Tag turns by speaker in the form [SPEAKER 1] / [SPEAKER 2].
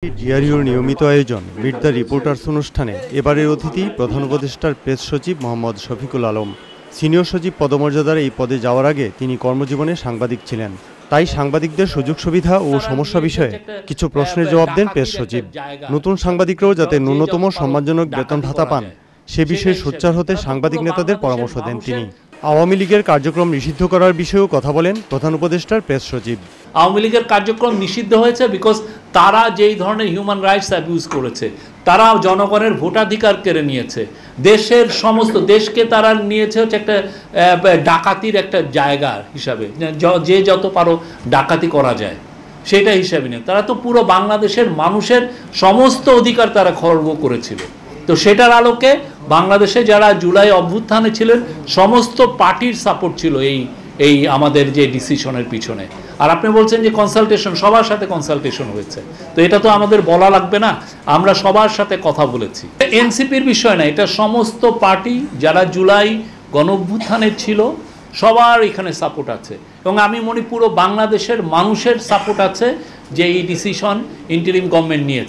[SPEAKER 1] ডিআরইউর নিয়মিত আয়োজন meet the reporters অনুষ্ঠানে এবারের অতিথি প্রধান উপদেষ্টার প্রেস সচিব মোহাম্মদ শফিকুল আলম। সিনিয়র সচিব পদমর্যাদার এই পদে যাওয়ার আগে তিনি কর্মজীবনে সাংবাদিক ছিলেন, তাই সাংবাদিকদের সুযোগ সুবিধা ও সমস্যা বিষয়ে কিছু প্রশ্নের জবাব দেন প্রেস সচিব। নতুন সাংবাদিকরাও যাতে ন্যূনতম সম্মানজনক বেতন ভাতা পান সে বিষয়ে সোচ্চার হতে সাংবাদিক নেতাদের পরামর্শ দেন তিনি। আওয়ামী লীগের কার্যক্রম নিষিদ্ধ করার বিষয়েও কথা বলেন প্রধান উপদেষ্টার প্রেস সচিব।
[SPEAKER 2] আওয়ামী লীগের কার্যক্রম নিষিদ্ধ হয়েছে বিকজ তারা যেই ধরনের হিউম্যান রাইটস অ্যাবিউজ করেছে, তারা জনগণের ভোটাধিকার কেড়ে নিয়েছে, দেশের সমস্ত দেশকে তারা নিয়েছে হচ্ছে একটা ডাকাতির একটা জায়গা হিসাবে, যে যত পারো ডাকাতি করা যায় সেটা হিসাবে নিয়ে তারা তো পুরো বাংলাদেশের মানুষের সমস্ত অধিকার তারা খর্ব করেছিল। তো সেটার আলোকে বাংলাদেশে যারা জুলাই অভ্যুত্থানে ছিলেন সমস্ত পার্টির সাপোর্ট ছিল এই আমাদের যে ডিসিশনের পিছনে। আর আপনি বলছেন যে কনসালটেশন, সবার সাথে কনসালটেশন হয়েছে, তো এটা তো আমাদের বলা লাগবে না, আমরা সবার সাথে কথা বলেছি। এনসিপির বিষয় না, এটা সমস্ত পার্টি যারা জুলাই গণঅভ্যুত্থানের ছিল সবার এখানে সাপোর্ট আছে, এবং আমি মনে পুরো বাংলাদেশের মানুষের সাপোর্ট আছে যে এই ডিসিশন ইন্টারিম গভর্নমেন্ট নিয়েছে।